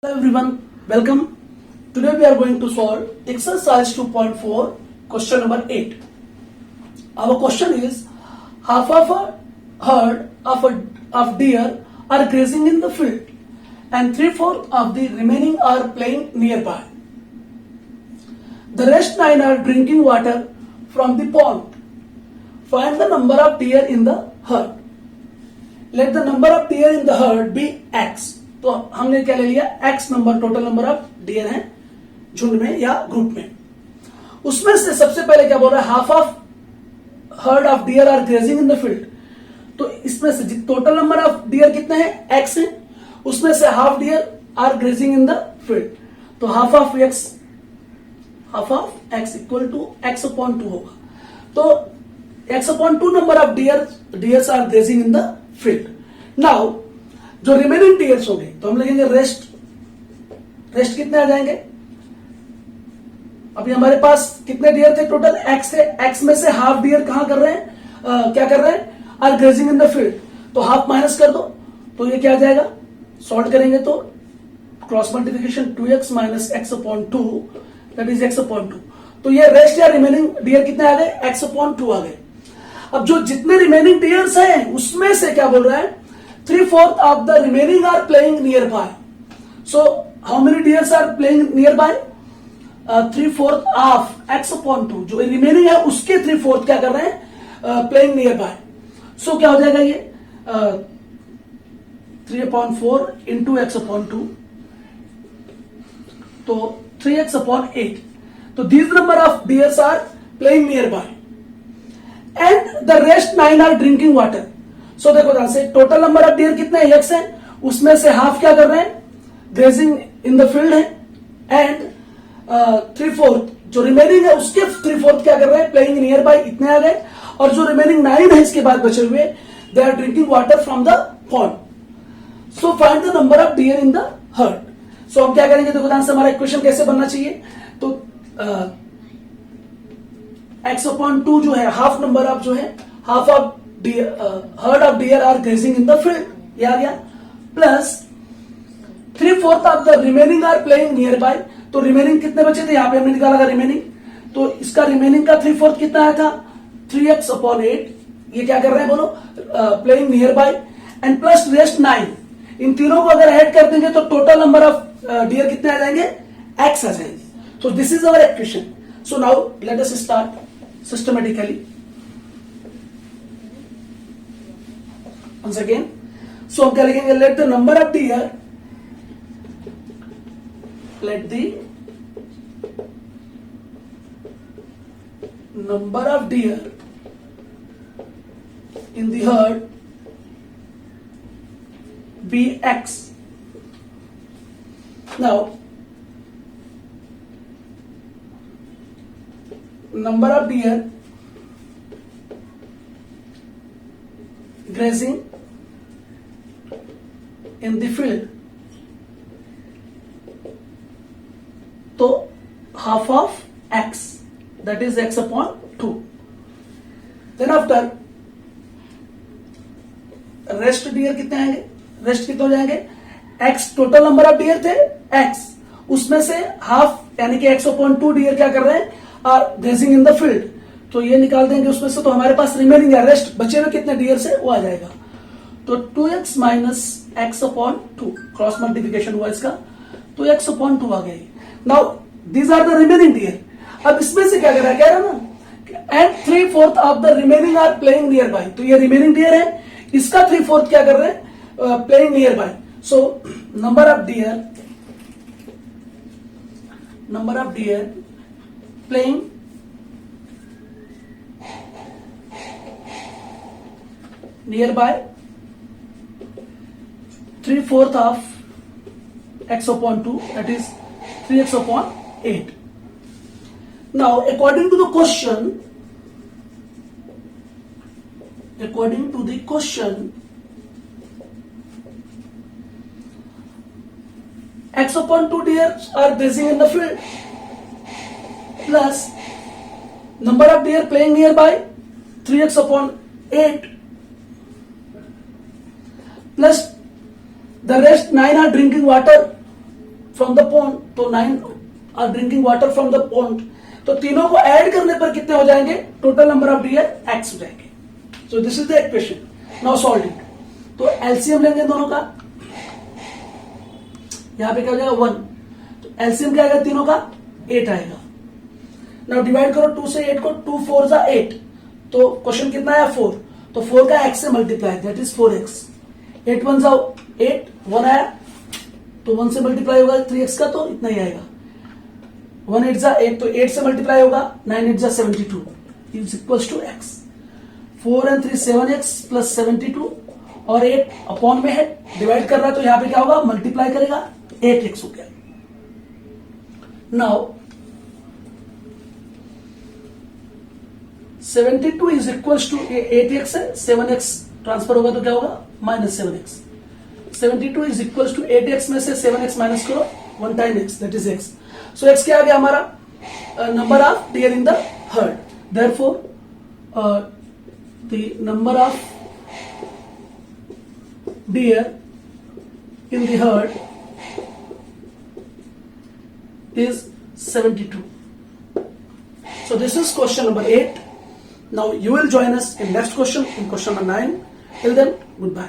Hello everyone, welcome. Today we are going to solve exercise 2.4 question number 8. Our question is, half of a herd of deer are grazing in the field and 3/4 of the remaining are playing nearby. The rest 9 are drinking water from the pond. Find the number of deer in the herd. Let the number of deer in the herd be x. तो हमने क्या ले लिया, x number total number of dear है झुंड में या group में. उसमें से सबसे पहले क्या बोल रहा है, half of herd of deer are grazing in the field. तो इसमें से टोटल नंबर ऑफ डियर कितने हैं, x है. उसमें से half deer are grazing in the field. तो half of x equal to x upon 2 होगा. तो x upon 2 number of deers are grazing in the field. Now जो रिमेनिंग डियर्स होंगे तो हम लिखेंगे रेस्ट कितने आ जाएंगे. अभी हमारे पास कितने डियर थे, टोटल x थे. x में से हाफ डियर कहां कर रहे हैं, क्या कर रहे हैं, are grazing in the field. तो हाफ माइनस कर दो तो ये क्या आ जाएगा, सॉल्व करेंगे तो cross multiplication 2x minus x upon 2 that is x upon 2. तो ये रेस्ट या रिमेनिंग डियर कितने आ गए, x अपॉन 2 आ गए. अब जो जितने रिमेनिंग डियर्स हैं उसमें से क्या बोल रहा है, 3/4 of the remaining are playing nearby. So how many deers are playing nearby? 3/4 of x upon 2. जो रिमेनिंग है उसके 3/4 क्या कर रहे हैं, playing nearby. So क्या हो जाएगा ये 3/4 into x upon 2. तो 3x upon 8. तो these number of deers are playing nearby. And the rest 9 are drinking water. सो देखो ध्यान से, टोटल नंबर ऑफ डियर कितने हैं, x है. उसमें से हाफ क्या कर रहे हैं, ग्रेजिंग इन द फील्ड है. एंड 3/4 जो रिमेनिंग है उसके 3/4 क्या कर रहे हैं, प्लेइंग नियर बाय. इतने आ गए. और जो रिमेनिंग 9 है इसके बाद बचे हुए, they are drinking water from the pond. So find the number of deer in the herd. So हम क्या करेंगे, देखो ध्यान से, हमारा इक्वेशन कैसे बनना चाहिए. तो x अपॉन 2 जो है, हाफ नंबर ऑफ जो है, half of herd of deer are grazing in the field, ये आ गया. Plus 3/4 of the remaining are playing nearby. तो रिमेनिंग कितने बचे थे, यहां पे हमने निकाला था रिमेनिंग. तो इसका रिमेनिंग का 3/4 कितना आया था, 3x अपॉन 8. ये क्या कर रहे हैं बोलो, playing near by. And plus rest 9. इन तीनों को अगर ऐड कर देंगे तो टोटल नंबर ऑफ डियर कितने आ जाएंगे, x आ जाएंगे. तो this is our equation. So now let us start systematically. Once again, so हम क्या लिखेंगे, let the number of deer, let the number of deer in the herd be x. Now, number of deer grazing in the field, तो half of x, that is x upon 2. Then after rest deer कितने आएंगे, rest कितने हो जाएंगे, x total number of dear थे x, उसमें से half यानी कि x अपॉन 2 डियर क्या कर रहे हैं, are grazing in the field. तो ये निकाल देंगे उसमें से. तो हमारे पास रिमेनिंग है, रेस्ट बचे हुए कितने डियर से, वो आ जाएगा. तो 2x minus x upon 2, cross multiplication हुआ इसका, तो x अपॉन 2 आ गई. Now these are the remaining deer. अब इसमें से क्या कर रहा है, कह रहा ना, and 3/4 of the remaining are playing nearby. तो ये रिमेनिंग डियर है, इसका 3/4 क्या कर रहे हैं, playing near by. So number of dear playing nearby 3/4 of x upon 2, that is 3x upon 8. Now according to the question, x upon 2 deers are grazing in the field, plus number of deer playing nearby 3x upon 8, plus the rest 9 are drinking water from the pond, तो 9 are drinking water from the pond, तो तीनों को add करने पर कितने हो जाएंगे? Total number of deer x हो जाएंगे. So this is the equation. Now solve it. तो एलसीएम लेंगे दोनों का, यहां पे क्या हो जाएगा 1, तो एलसीएम क्या आएगा तीनों का? 8 आएगा. नाउ डिवाइड करो 2 से 8 को, 2 4 जा 8, तो क्वेश्चन कितना आया 4, तो 4 का x से मल्टीप्लाई, दैट इज 4x. 8 1 जाओ 8, 1 आया, तो 1 से मल्टीप्लाई होगा 3x का, तो इतना ही आएगा. 1 8 जा 8, तो 8 से मल्टीप्लाई होगा, 9 8 जा 72 is equals to x. 4 and 3 7x plus 72 और 8 अपॉन में है, डिवाइड कर रहा है, तो यहां पे क्या होगा? मल्टीप्लाई करेगा, 8x हो गया. Now 72 is equals to 8x है, 7x ट्रांसफर होगा तो क्या होगा? Minus 7x. 72 is equals to 8x में से 7x माइनस करो, 1 time x, that is x. So x क्या आ गया हमारा? Number of deer in the heard. Therefore the number of deer in the herd is 72. So this is question number 8. Now you will join us in next question, in question number 9. Till then, goodbye.